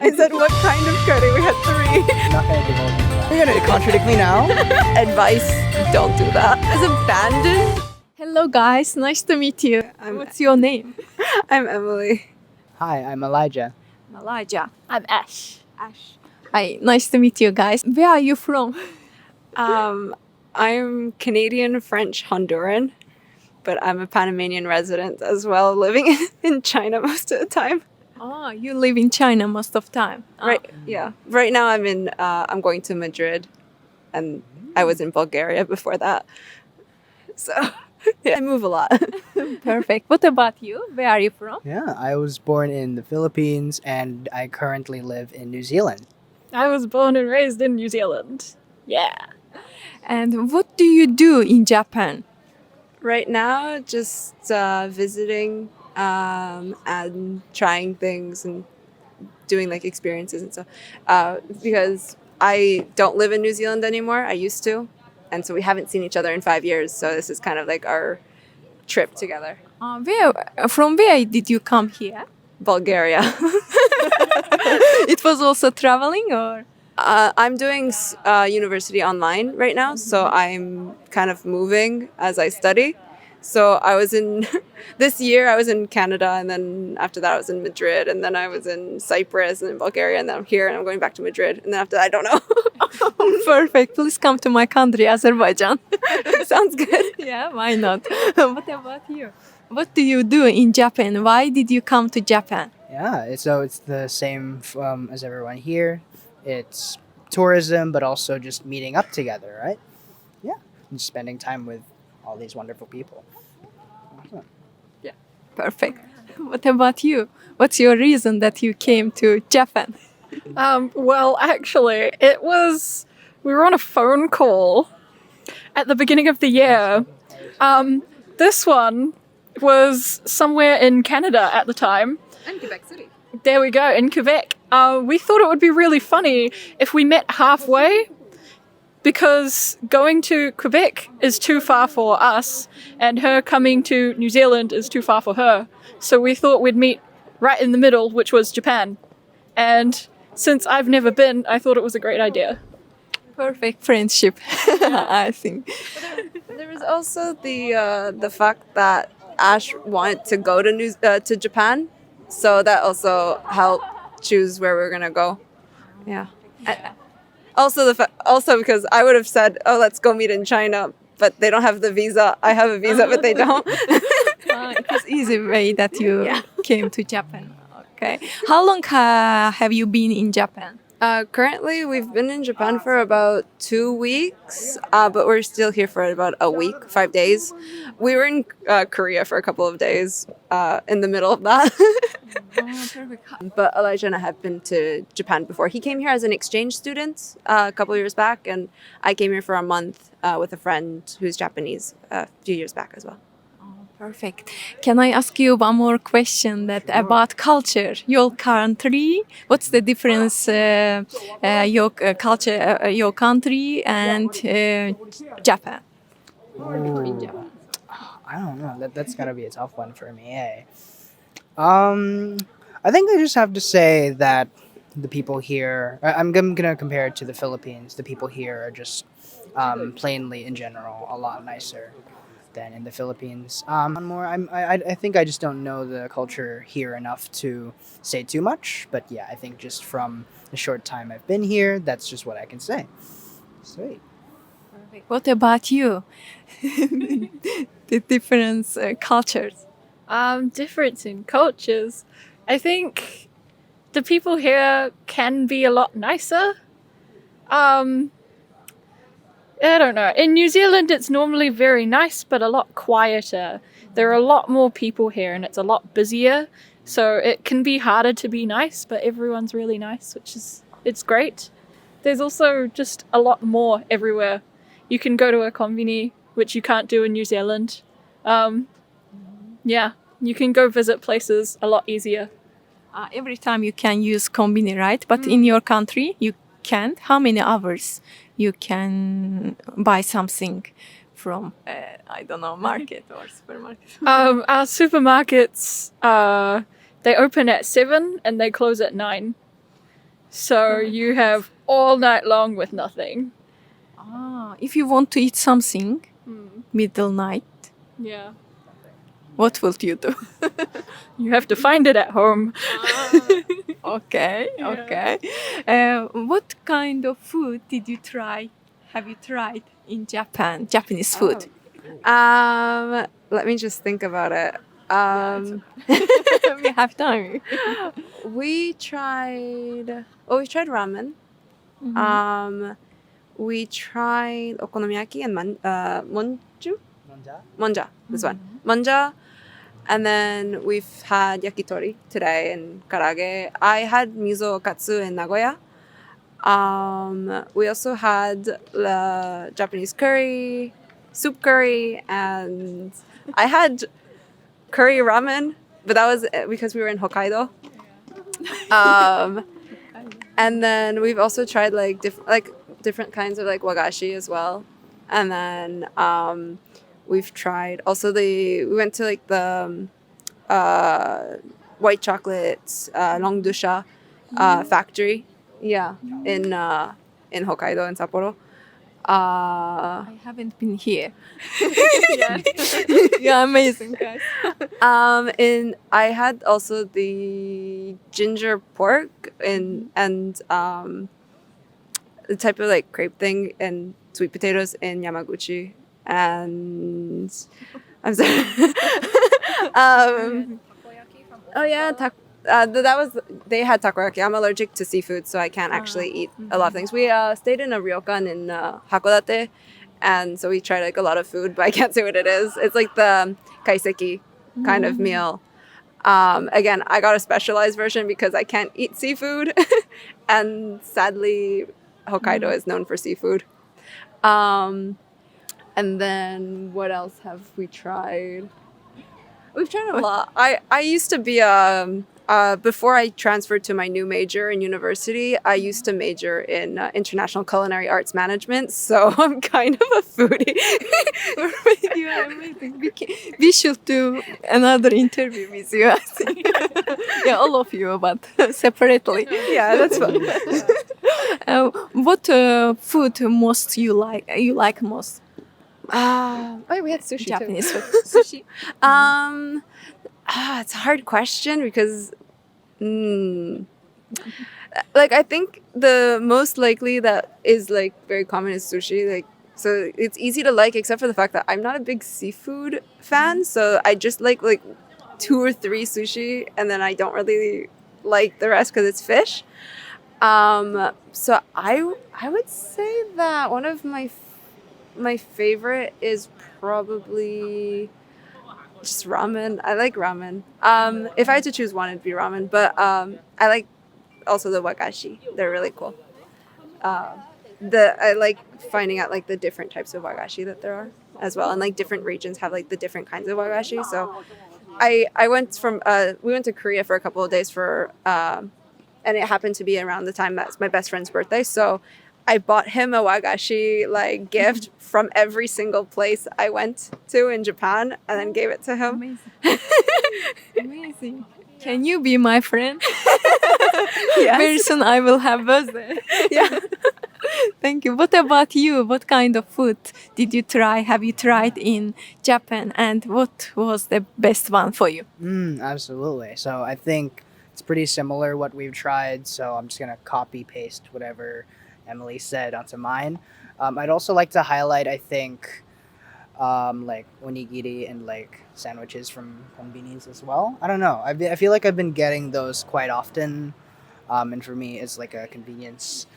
I said what kind of curry. We had 3. I'm not going to divulge that. You're going to contradict me now? Advice, don't do that. As abandoned. Hello guys, nice to meet you. What's your name? I'm Emily. Hi, I'm Elijah. Elijah. I'm Ash. Ash. Hi, nice to meet you guys. Where are you from? I'm Canadian, French, Honduran, but I'm a Panamanian resident as well, living in China most of the time. Oh, you live in China most of the time. Right, yeah. Right now I'm going to Madrid, and I was in Bulgaria before that. So, yeah, I move a lot. Perfect. What about you? Where are you from? Yeah, I was born in the Philippines and I currently live in New Zealand. I was born and raised in New Zealand. Yeah. And what do you do in Japan? Right now, just visiting and trying things and doing like experiences and stuff. Because I don't live in New Zealand anymore. I used to. And so we haven't seen each other in 5 years. So this is kind of like our trip together. From where did you come here? Bulgaria. It was also traveling or? I'm doing university online right now. So I'm kind of moving as I study. So I was this year I was in Canada, and then after that I was in Madrid, and then I was in Cyprus and in Bulgaria, and then I'm here and I'm going back to Madrid, and then after that I don't know. Perfect. Please come to my country, Azerbaijan. Sounds good. Yeah, why not? What about you? What do you do in Japan? Why did you come to Japan? Yeah, so it's the same as everyone here. It's tourism, but also just meeting up together, right? Yeah, and spending time with all these wonderful people. Awesome. Yeah, perfect. What about you? What's your reason that you came to Japan? Well, actually, we were on a phone call at the beginning of the year. This one was somewhere in Canada at the time. And Quebec City. There we go, in Quebec. We thought it would be really funny if we met halfway, because going to Quebec is too far for us, and her coming to New Zealand is too far for her. So we thought we'd meet right in the middle, which was Japan. And since I've never been, I thought it was a great idea. Perfect friendship, I think. There was also the fact that Ash wanted to go to Japan, so that also helped choose where we're gonna go. Yeah. Also because I would have said, oh, let's go meet in China, but they don't have the visa. I have a visa, but they don't. It was easy way that you came to Japan. Okay. How long have you been in Japan? Currently, we've been in Japan for about 2 weeks, but we're still here for about a week, 5 days. We were in Korea for a couple of days in the middle of that. But Elijah and I have been to Japan before. He came here as an exchange student a couple of years back, and I came here for a month with a friend who's Japanese a few years back as well. Perfect. Can I ask you one more question about culture? Your country, what's the difference your culture, your country and Japan? Ooh. I don't know. That's gotta be a tough one for me, eh? I think I just have to say that the people here, I'm gonna compare it to the Philippines. The people here are just plainly in general a lot nicer than in the Philippines. I think I just don't know the culture here enough to say too much. But yeah, I think just from the short time I've been here, that's just what I can say. Sweet. Perfect. What about you? The different cultures. Difference in cultures. I think the people here can be a lot nicer. I don't know. In New Zealand, it's normally very nice, but a lot quieter. There are a lot more people here, and it's a lot busier. So it can be harder to be nice, but everyone's really nice, it's great. There's also just a lot more everywhere. You can go to a konbini, which you can't do in New Zealand. Yeah, you can go visit places a lot easier. Every time you can use konbini, right? But in your country, you can't. How many hours you can buy something from, I don't know, market or supermarket? Our supermarkets, they open at 7 and they close at 9. So you have all night long with nothing. If you want to eat something, middle night, Yeah. what will you do? You have to find it at home. Okay, okay. What kind of food did you try? Have you tried in Japan? Japanese food. Let me just think about it. We have time. We've tried ramen. We tried okonomiyaki and monju. Monja, this one. Monja. And then we've had yakitori today and karage. I had miso katsu in Nagoya. We also had the Japanese curry, soup curry, and I had curry ramen, but that was because we were in Hokkaido. And then we've also tried like different kinds of like wagashi as well. And then we've tried also we went to like the white chocolate Longdusha factory. Yeah, in Hokkaido in Sapporo. I haven't been here. Yeah, amazing, guys. I had also the ginger pork and the type of like crepe thing and sweet potatoes in Yamaguchi. And I'm sorry. Oh yeah, they had takoyaki. I'm allergic to seafood, so I can't actually eat a lot of things. We stayed in a ryokan in Hakodate, and so we tried like a lot of food, but I can't say what it is. It's like the kaiseki kind of meal. Again, I got a specialized version because I can't eat seafood, and sadly, Hokkaido is known for seafood. And then what else have we tried? We've tried a lot. I used to be before I transferred to my new major in university, I used to major in international culinary arts management, so I'm kind of a foodie. You are amazing. We should do another interview with you, I think. Yeah, all of you, but separately. Yeah, that's fun. What food most you like? You like most? We had sushi Japanese too. food. Sushi. It's a hard question because, like, I think the most likely that is like very common is sushi. Like, so it's easy to like, except for the fact that I'm not a big seafood fan. So I just like 2 or 3 sushi, and then I don't really like the rest because it's fish. So I would say that one of my favorite is probably just ramen. I like ramen. If I had to choose one, it'd be ramen. But I like also the wagashi. They're really cool. I like finding out like the different types of wagashi that there are as well, and like different regions have like the different kinds of wagashi. So we went to Korea for a couple of days and it happened to be around the time that's my best friend's birthday. So I bought him a wagashi like gift from every single place I went to in Japan, and then gave it to him. Amazing. Amazing. Can you be my friend? Yes. Very soon I will have birthday. Yeah. Thank you. What about you? What kind of food did you try? Have you tried in Japan? And what was the best one for you? Absolutely. So I think it's pretty similar what we've tried. So I'm just going to copy paste whatever Emily said onto mine. I'd also like to highlight, I think, like onigiri and like sandwiches from konbinis as well. I don't know. I feel like I've been getting those quite often. And for me, it's like a convenience.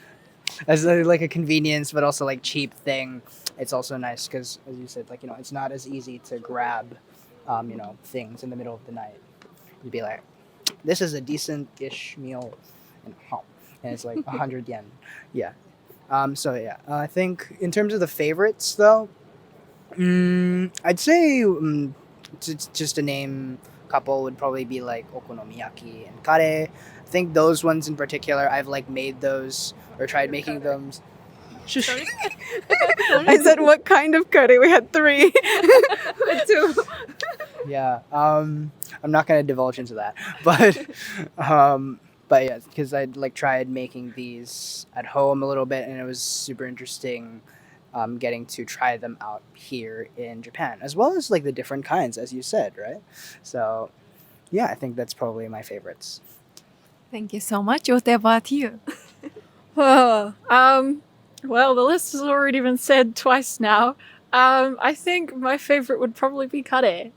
Like a convenience, but also like cheap thing. It's also nice because, as you said, like, you know, it's not as easy to grab, things in the middle of the night. You'd be like, this is a decent-ish meal, and it's like 100 yen. Yeah. So yeah, I think in terms of the favorites though, I'd say just to name a couple would probably be like okonomiyaki and kare. I think those ones in particular, I've like made those or tried making them. I said, what kind of curry? We had 3. 2. Yeah. I'm not gonna divulge into that, but But yeah, because I like tried making these at home a little bit, and it was super interesting getting to try them out here in Japan, as well as like the different kinds, as you said, right? So yeah, I think that's probably my favorites. Thank you so much. What about you? Oh, well, the list has already been said twice now. I think my favorite would probably be kare.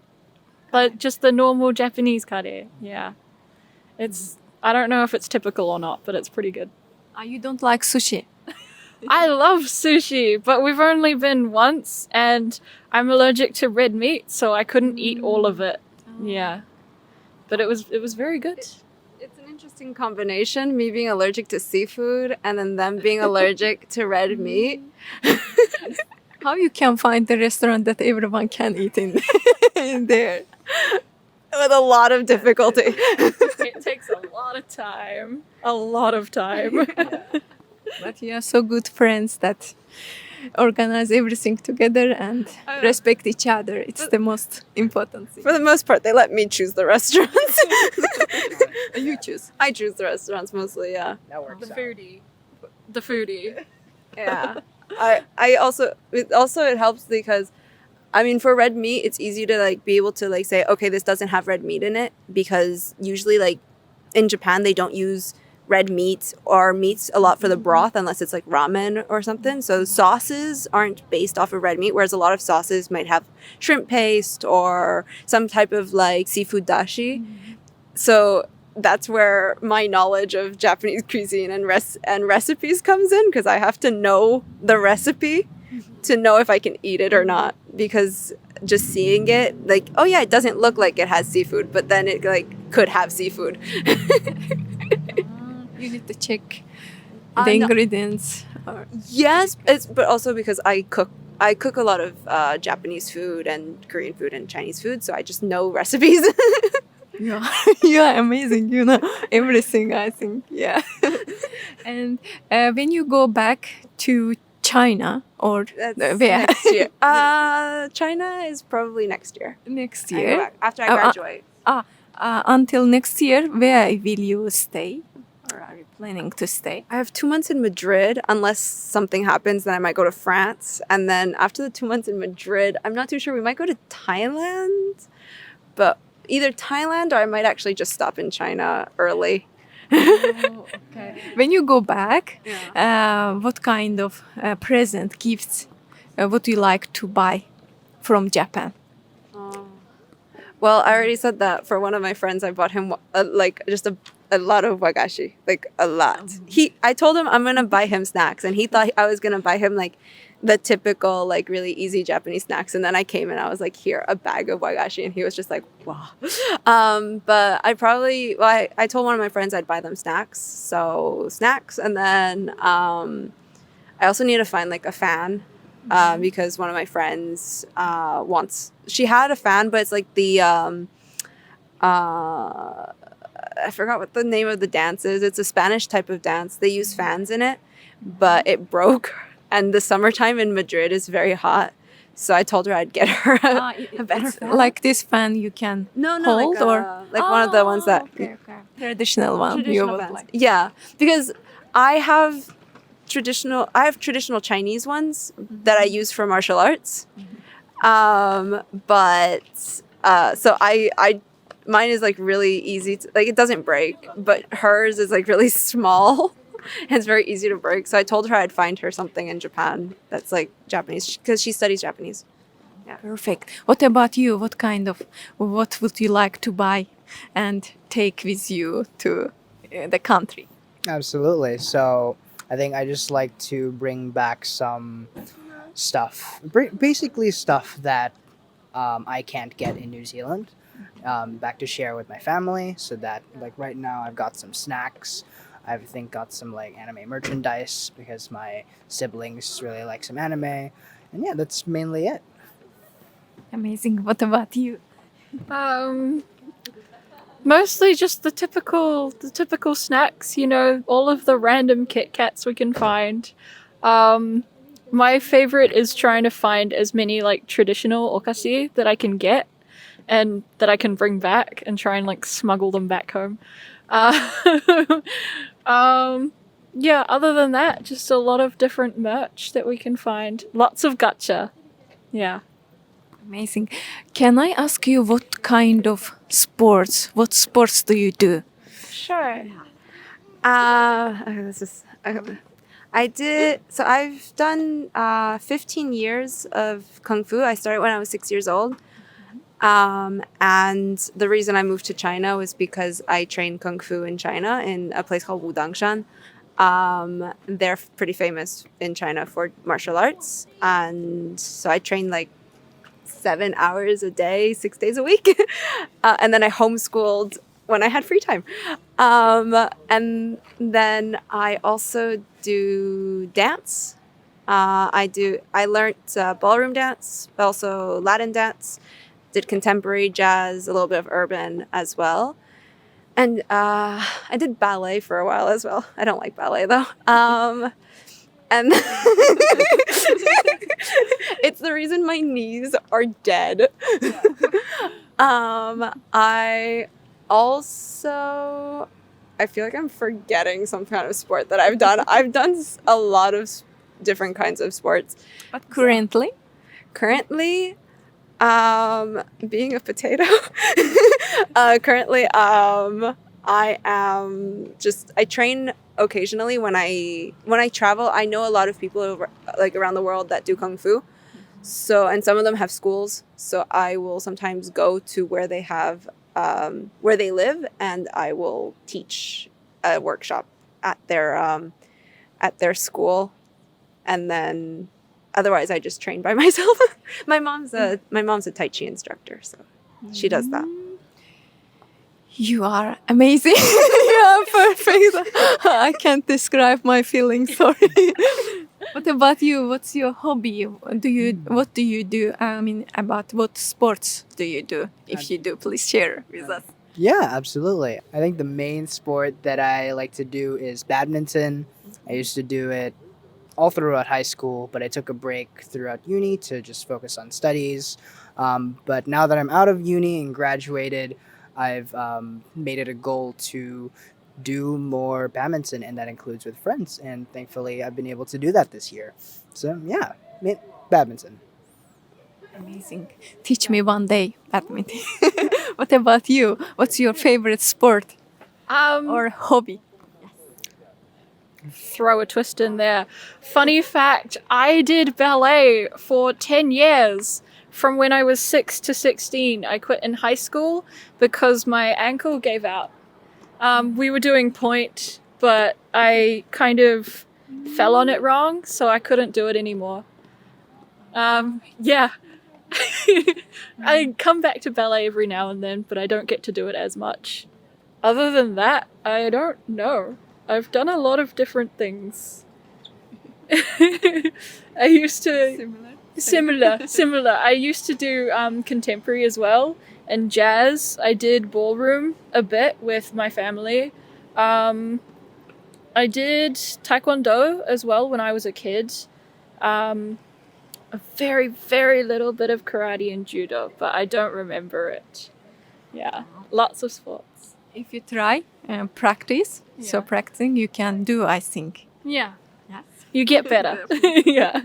But just the normal Japanese kare. Yeah. I don't know if it's typical or not, but it's pretty good. You don't like sushi? I love sushi, but we've only been once, and I'm allergic to red meat, so I couldn't eat all of it. Yeah. But it was very good. It's an interesting combination, me being allergic to seafood and then them being allergic to red meat. How you can find the restaurant that everyone can eat in, in there? With a lot of difficulty. It takes a lot of time. A lot of time. But you are so good friends that organize everything together and respect each other. It's the most important thing. For the most part, they let me choose the restaurants. You choose. I choose the restaurants mostly, yeah. That works The out. foodie. The foodie. Yeah. It helps because I mean for red meat it's easy to like be able to like say okay this doesn't have red meat in it because usually like in Japan they don't use red meat or meats a lot for the broth unless it's like ramen or something. So sauces aren't based off of red meat, whereas a lot of sauces might have shrimp paste or some type of like seafood dashi. So that's where my knowledge of Japanese cuisine and recipes comes in because I have to know the recipe to know if I can eat it or not. Because just seeing it, like, oh yeah, it doesn't look like it has seafood, but then it like could have seafood. You need to check the No. ingredients. Yes, but also because I cook a lot of Japanese food and Korean food and Chinese food, so I just know recipes. You are amazing. You know everything. I think. Yeah. And when you go back to China or That's where next year. China is probably next year. next I go year? back after I graduate. Until next year, where will you stay? Or are you planning to stay? I have 2 months in Madrid. Unless something happens, then I might go to France. And then after the 2 months in Madrid, I'm not too sure. We might go to Thailand. But either Thailand or I might actually just stop in China early. Okay. When you go back, what kind of present, gifts, would you like to buy from Japan? Well, I already said that for one of my friends, I bought him like just a lot of wagashi, like a lot. I told him I'm gonna buy him snacks, and he thought I was gonna buy him like the typical like really easy Japanese snacks. And then I came and I was like, here, a bag of wagashi, and he was just like, wow. But I told one of my friends I'd buy them snacks, so snacks, and then I also need to find like a fan. Because one of my friends she had a fan, but it's like the I forgot what the name of the dance is. It's a Spanish type of dance. They use fans in it, but it broke. And the summertime in Madrid is very hot. So I told her I'd get her a better fan. Like this fan you can No, hold like, or like one of the ones that traditional one you traditional would fans. like. Yeah, because I have traditional Chinese ones that I use for martial arts. But so I mine is like really easy to, like it doesn't break, but hers is like really small and it's very easy to break. So I told her I'd find her something in Japan that's like Japanese because she studies Japanese. Perfect. What about you? What would you like to buy and take with you to the country? Absolutely. So I think I just like to bring back some stuff, basically stuff that I can't get in New Zealand, back to share with my family. So that like right now I've got some snacks. I think got some like anime merchandise because my siblings really like some anime, and yeah, that's mainly it. Amazing. What about you? Mostly just the typical snacks, you know, all of the random Kit Kats we can find. My favorite is trying to find as many like traditional okashi that I can get and that I can bring back and try and like smuggle them back home. Uh, yeah, other than that, just a lot of different merch that we can find. Lots of gacha. Yeah. Amazing. Can I ask you what kind of sports? What sports do you do? Sure. Okay, this is. I did. So I've done 15 years of kung fu. I started when I was 6 years old. And the reason I moved to China was because I trained kung fu in China in a place called Wudangshan. They're pretty famous in China for martial arts. And so I trained like 7 hours a day, 6 days a week. And then I homeschooled when I had free time. And then I also do dance. I learned ballroom dance, but also Latin dance, did contemporary jazz, a little bit of urban as well. And I did ballet for a while as well. I don't like ballet though. And it's the reason my knees are dead. I also, I feel like I'm forgetting some kind of sport that I've done. I've done a lot of different kinds of sports. But currently? Currently, being a potato. Currently, I train occasionally when I travel. I know a lot of people around the world that do kung fu. So, and some of them have schools. So I will sometimes go to where they have, where they live, and I will teach a workshop at their school. And then otherwise I just train by myself. My mom's a Tai Chi instructor, so she does that. You are amazing. You are perfect. I can't describe my feelings, sorry. What about you? What's your hobby? What do you do? I mean, about what sports do you do? If you do, please share with us. Yeah, absolutely. I think the main sport that I like to do is badminton. I used to do it all throughout high school, but I took a break throughout uni to just focus on studies. But now that I'm out of uni and graduated, I've made it a goal to do more badminton, and that includes with friends. And thankfully, I've been able to do that this year. So yeah, badminton. Amazing. Teach me one day badminton. What about you? What's your favorite sport or hobby? Throw a twist in there. Funny fact, I did ballet for 10 years. From when I was 6 to 16, I quit in high school because my ankle gave out. We were doing point, but I kind of fell on it wrong, so I couldn't do it anymore. Yeah. I come back to ballet every now and then, but I don't get to do it as much. Other than that, I don't know. I've done a lot of different things. I used to... Similar. I used to do contemporary as well, and jazz. I did ballroom a bit with my family. I did taekwondo as well when I was a kid. A very, very little bit of karate and judo, but I don't remember it. Yeah, lots of sports. If you try and practice, so practicing you can do, I think. Yeah. You get better. Yeah.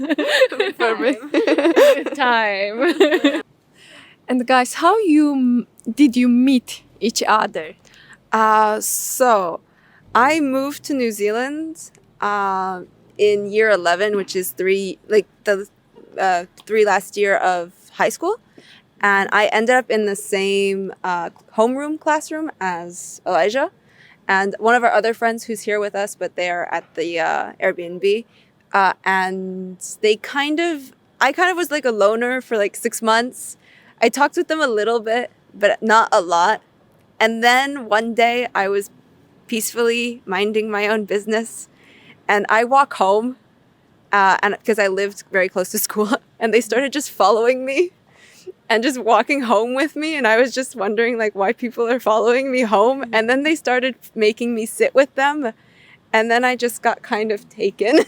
Perfect. Time. And guys, how did you meet each other? So I moved to New Zealand in year 11, which is three last year of high school. And I ended up in the same homeroom classroom as Elijah. And one of our other friends who's here with us, but they are at the Airbnb. And I kind of was like a loner for like 6 months. I talked with them a little bit, but not a lot. And then one day I was peacefully minding my own business. And I walk home, and because I lived very close to school, and they started just following me and just walking home with me. And I was just wondering like why people are following me home. And then they started making me sit with them. And then I just got kind of taken.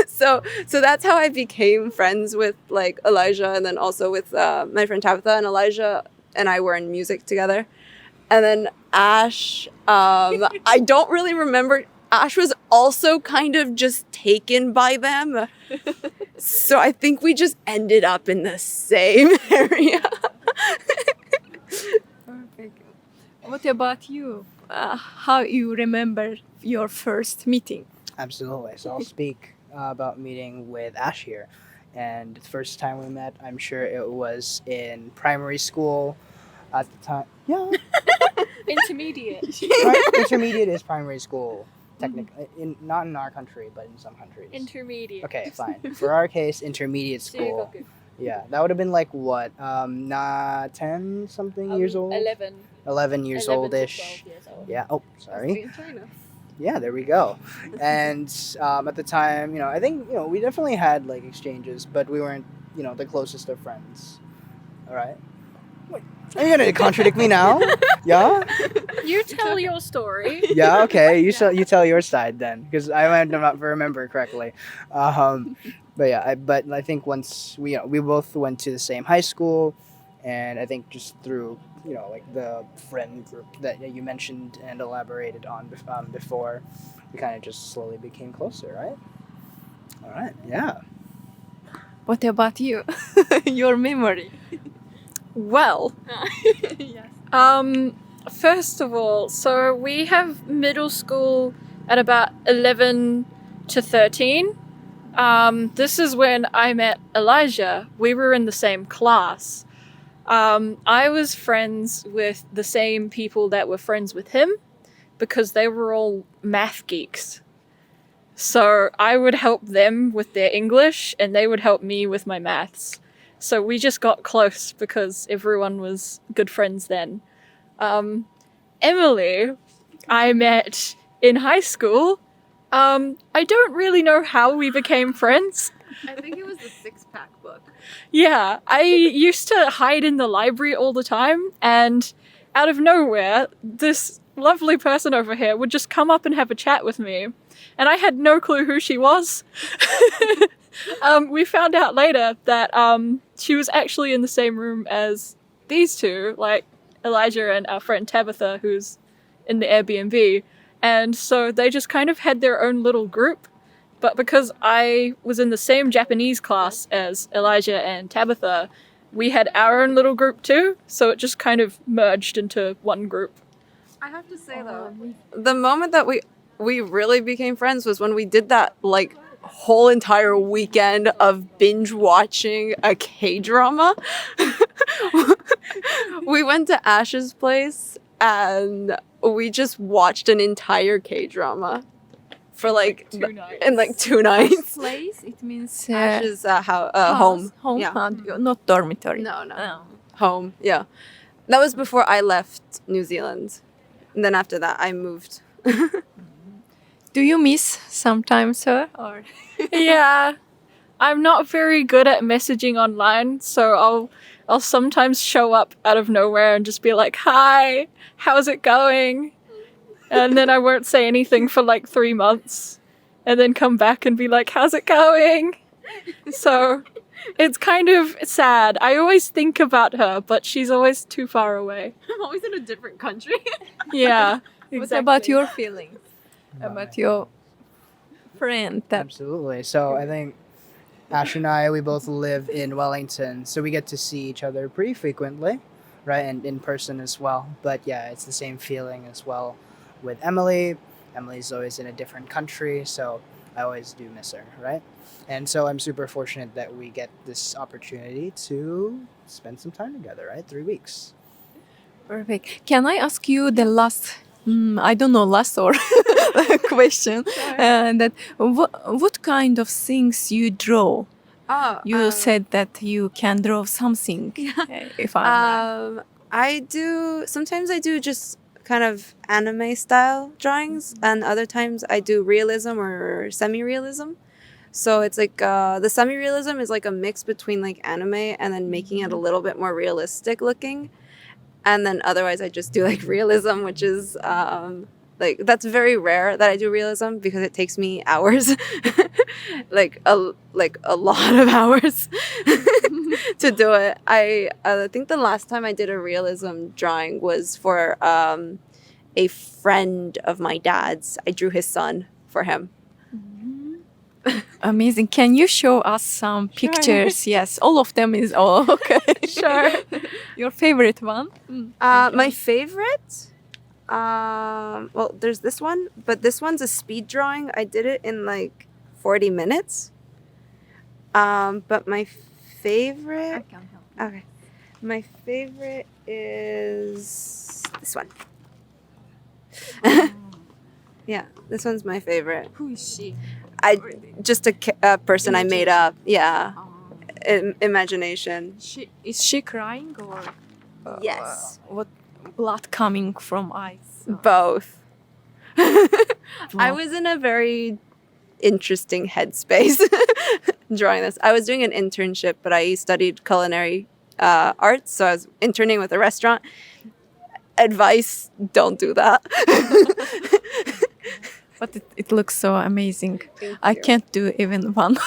So that's how I became friends with like Elijah, and then also with my friend Tabitha. And Elijah and I were in music together. And then Ash. I don't really remember. Ash was also kind of just taken by them. So I think we just ended up in the same area. Perfect. What about you? How you remember your first meeting? Absolutely. So I'll speak about meeting with Ash here. And the first time we met, I'm sure it was in primary school at the time. Yeah, Intermediate. intermediate is primary school, technically. Not in our country, but in some countries. Intermediate. Okay, fine. For our case, intermediate school. Yeah, that would have been like what? Not 10 something years old? 11. 11 years 11 to oldish. 12 years old. Yeah. Oh, sorry. In China. Yeah, there we go. And at the time, I think, we definitely had like exchanges, but we weren't, the closest of friends. All right. Wait, are you gonna contradict me now? Yeah. You tell your story. Yeah. Okay. You tell your side then, because I might not remember correctly. But yeah, but I think once we both went to the same high school, and I think just through like the friend group that you mentioned and elaborated on before, we kind of just slowly became closer, right? All right. Yeah. What about you? Your memory? Well, Yes. first of all, so we have middle school at about 11 to 13. This is when I met Elijah. We were in the same class. I was friends with the same people that were friends with him because they were all math geeks. So I would help them with their English and they would help me with my maths. So we just got close because everyone was good friends then. Emily, I met in high school. I don't really know how we became friends. I think it was the six-pack book. Yeah, I used to hide in the library all the time, and out of nowhere, this lovely person over here would just come up and have a chat with me. And I had no clue who she was. We found out later that she was actually in the same room as these two, like Elijah and our friend Tabitha, who's in the Airbnb. And so they just kind of had their own little group. But because I was in the same Japanese class as Elijah and Tabitha, we had our own little group too. So it just kind of merged into one group. I have to say though, the moment that we really became friends was when we did that like whole entire weekend of binge watching a K-drama. We went to Ash's place and we just watched an entire K-drama for like 2 nights. in like 2 nights. Place? It means Ash's home. Home. Yeah. Not dormitory. No. Oh. Home. Yeah. That was before I left New Zealand. And then after that I moved. Do you miss sometimes her? Or Yeah. I'm not very good at messaging online, so I'll sometimes show up out of nowhere and just be like, "Hi, how's it going?" And then I won't say anything for like 3 months and then come back and be like, "How's it going?" So it's kind of sad. I always think about her, but she's always too far away. I'm always in a different country. Yeah. what about your feelings? About your friend that Absolutely. So I think Ash and I, we both live in Wellington, so we get to see each other pretty frequently, right? And in person as well. But yeah, it's the same feeling as well with Emily. Emily's always in a different country, so I always do miss her, right? And so I'm super fortunate that we get this opportunity to spend some time together, right? 3 weeks. perfect. Can I ask you the last? I don't know, last or question. That what kind of things you draw? You said that you can draw something. If I'm Sometimes I do just kind of anime style drawings, and other times I do realism or semi-realism. So it's like the semi-realism is like a mix between like anime and then making it a little bit more realistic looking. And then otherwise I just do like realism, which is like that's very rare that I do realism because it takes me hours, like a lot of hours to do it. I think the last time I did a realism drawing was for a friend of my dad's. I drew his son for him. Amazing. Can you show us some pictures? Yes, all of them is okay. Sure. Your favorite one? My favorite? Well, there's this one, but this one's a speed drawing. I did it in like 40 minutes. But my favorite... can help. Okay. My favorite is this one. Yeah, this one's my favorite. Who is she? Just a person I made up. Yeah, imagination. Is she crying or Yes, what blood coming from eyes? both. I Wow. was in a very interesting headspace drawing this. I was doing an internship, but I studied culinary arts, so I was interning with a restaurant. Advice: don't do that. But it looks so amazing. I you. can't do even one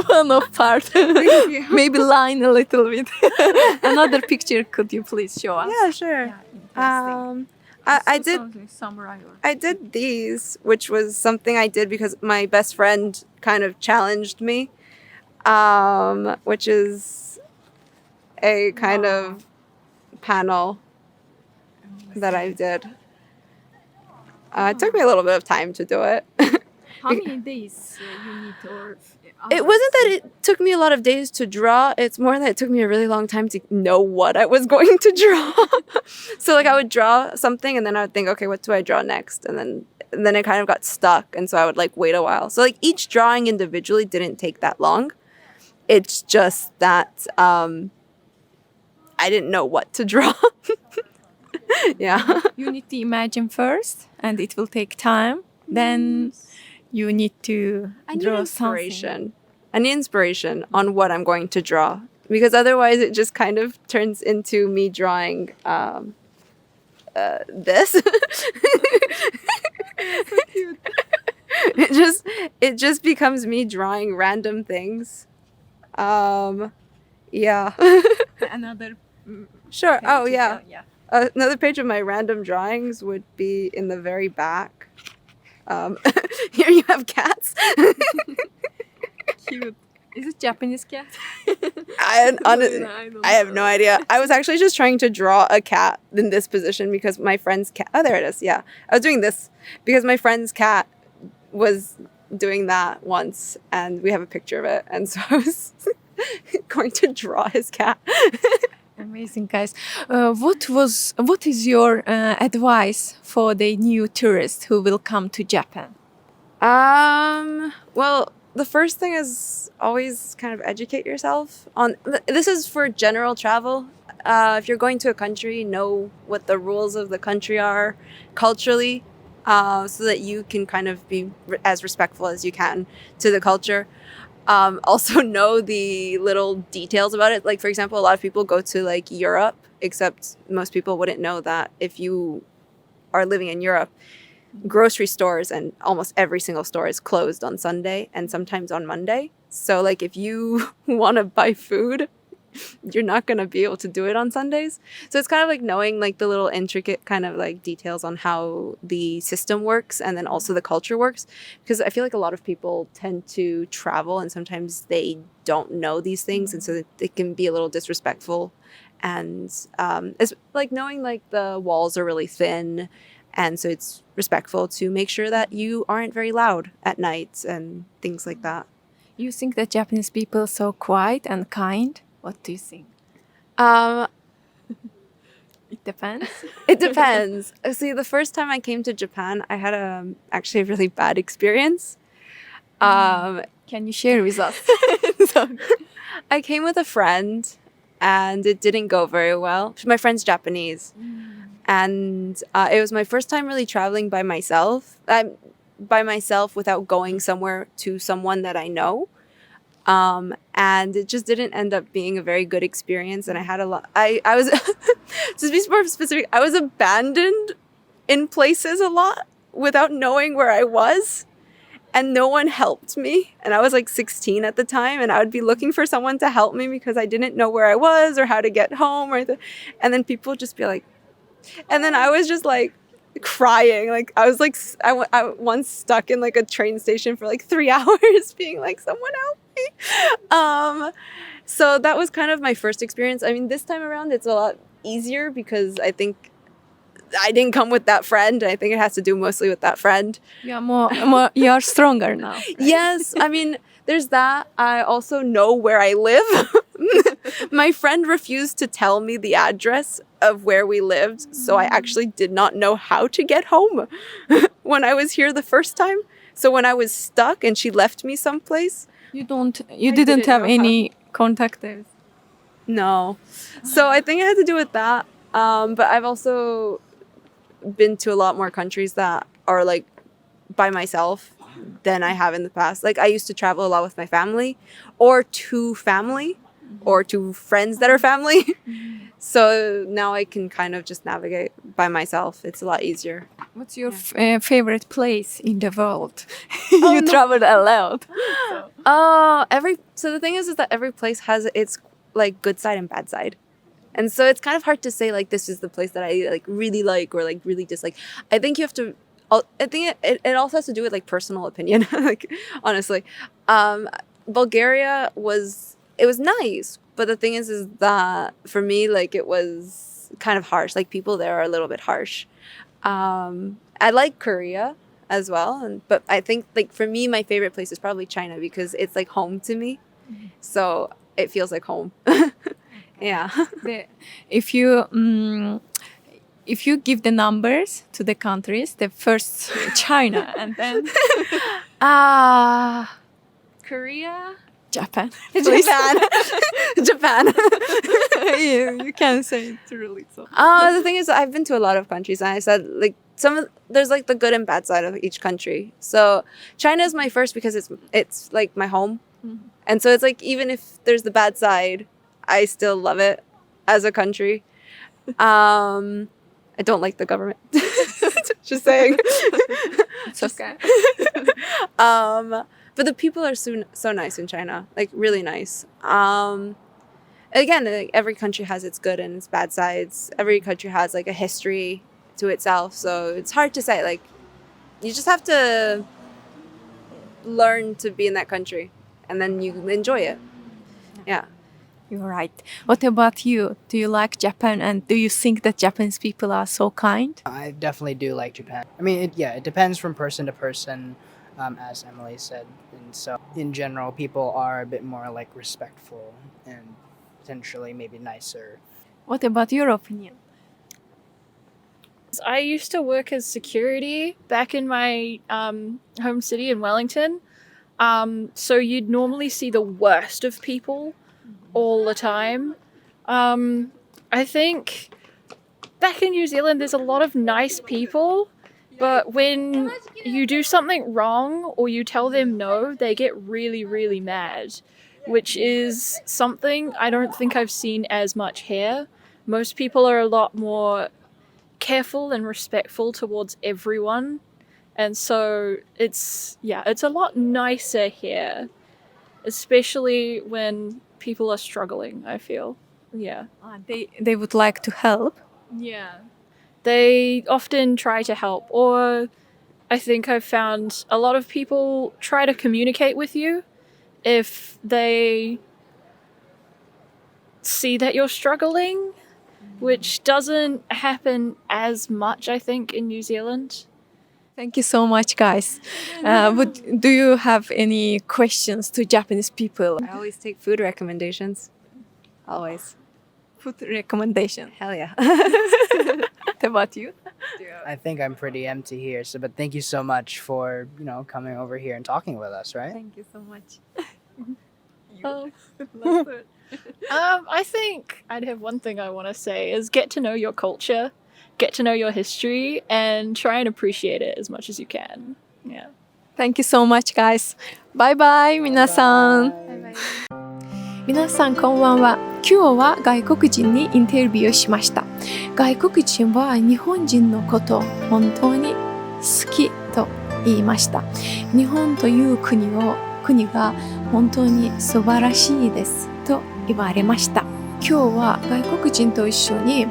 one of part. you. Maybe line a little bit. Another picture, could you please show us? Yeah, sure. I did. Samurai or I did these, which was something I did because my best friend kind of challenged me, which is a kind of panel that I did. It took me a little bit of time to do it. how many days you need or It wasn't that it took me a lot of days to draw. It's more that it took me a really long time to know what I was going to draw. So like I would draw something and then I would think, okay, what do I draw next? And then it kind of got stuck. And so I would like wait a while. So like each drawing individually didn't take that long. It's just that I didn't know what to draw. Yeah. you need to imagine first and it will take time. Then you need to I need draw inspiration. something. I need inspiration on what I'm going to draw because otherwise it just kind of turns into me drawing this. It just becomes me drawing random things. Yeah. Another Sure. Oh page, yeah. yeah. Another page of my random drawings would be in the very back. Here you have cats. Cute. Is it Japanese cat? I have no idea. I was actually just trying to draw a cat in this position because my friend's cat. Oh, there it is. Yeah, I was doing this because my friend's cat was doing that once, and we have a picture of it, and so I was going to draw his cat. Amazing, guys. What is your advice for the new tourists who will come to Japan? Well, the first thing is always kind of educate yourself on. This is for general travel. If you're going to a country, know what the rules of the country are culturally, so that you can kind of be as respectful as you can to the culture. Also know the little details about it. Like, for example, a lot of people go to like Europe, except most people wouldn't know that if you are living in Europe, grocery stores and almost every single store is closed on Sunday and sometimes on Monday. So like if you want to buy food, you're not going to be able to do it on Sundays. So it's kind of like knowing like the little intricate kind of like details on how the system works and then also the culture works. Because I feel like a lot of people tend to travel and sometimes they don't know these things. And so it can be a little disrespectful. And it's like knowing like the walls are really thin. And so it's respectful to make sure that you aren't very loud at night and things like that. You think that Japanese people are so quiet and kind? What do you think? It depends. It depends. See, the first time I came to Japan, I had actually a really bad experience. Can you share with us? So I came with a friend and it didn't go very well. My friend's Japanese. And it was my first time really traveling by myself. Without going somewhere to someone that I know. And it just didn't end up being a very good experience. And I had a lot, I was, to be more specific, I was abandoned in places a lot without knowing where I was. And no one helped me. And I was like 16 at the time. And I would be looking for someone to help me because I didn't know where I was or how to get home. And then people would just be like, and then I was just like, crying. Like I was like I once stuck in like a train station for like 3 hours being like, someone help me. So that was kind of my first experience. I mean, this time around it's a lot easier because I think I didn't come with that friend. I think it has to do mostly with that friend. You are more you're stronger now. Right? Yes, I mean, there's that. I also know where I live. My friend refused to tell me the address of where we lived, so I actually did not know how to get home when I was here the first time. So when I was stuck and she left me someplace, You didn't have any contactors. no. So I think it had to do with that. But I've also been to a lot more countries that are like by myself than I have in the past. Like I used to travel a lot with my family or to family or to friends that are family. So now I can kind of just navigate by myself. It's a lot easier. What's your favorite place in the world? You traveled a lot. So the thing is that every place has its like good side and bad side. And so it's kind of hard to say like this is the place that I like really like or like really dislike. I think you have to I think it also has to do with like personal opinion. Like honestly. Bulgaria was nice, but the thing is that for me like it was kind of harsh. Like people there are a little bit harsh. I like Korea as well, but I think like for me my favorite place is probably China because it's like home to me. So it feels like home. Yeah. If you give the numbers to the countries, the first China and then Korea, Japan. Japan. You can say it really so. The thing is, I've been to a lot of countries, and I said like there's like the good and bad side of each country. So China is my first because it's like my home, and so it's like even if there's the bad side, I still love it as a country. I don't like the government. Just saying. It's okay. But the people are so nice in China, like really nice. Again, like, every country has its good and its bad sides. Every country has like a history to itself, so it's hard to say. Like, you just have to learn to be in that country, and then you enjoy it. Yeah. You're right. What about you? Do you like Japan, and do you think that Japanese people are so kind? I definitely do like Japan. I mean, it depends from person to person, as Emily said. And so, in general, people are a bit more like respectful and potentially maybe nicer. What about your opinion? I used to work as security back in my home city in Wellington. So you'd normally see the worst of people all the time. I think back in New Zealand there's a lot of nice people, but when you do something wrong or you tell them no, they get really, really mad, which is something I don't think I've seen as much here. Most people are a lot more careful and respectful towards everyone, and so it's a lot nicer here, especially when people are struggling, I feel. Yeah. They would like to help. Yeah. They often try to help, or I think I've found a lot of people try to communicate with you if they see that you're struggling, which doesn't happen as much, I think, in New Zealand. Thank you so much, guys. Do you have any questions to Japanese people? I always take food recommendations. Always. Food recommendation. Hell yeah. What about you? I think I'm pretty empty here, but thank you so much for, coming over here and talking with us, right? Thank you so much. I think I'd have one thing I want to say is get to know your culture, get to know your history, and try and appreciate it as much as you can. Yeah. Thank you so much, guys. Bye bye, 皆さん。皆さんこんばんは。今日は外国人にインタビューをしました。外国人は日本人のことを本当に好きと言いました。日本という国が本当に素晴らしいですと言われました。今日は外国人と一緒に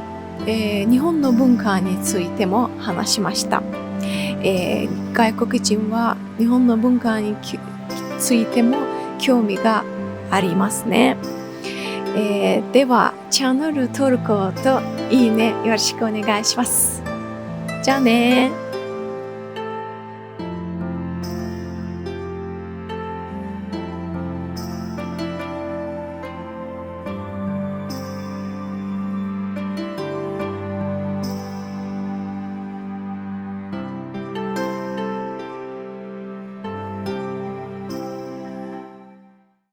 日本の文化についても話しました。外国人は日本の文化についても興味がありますね。ではチャンネル登録といいねよろしくお願いします。じゃあね。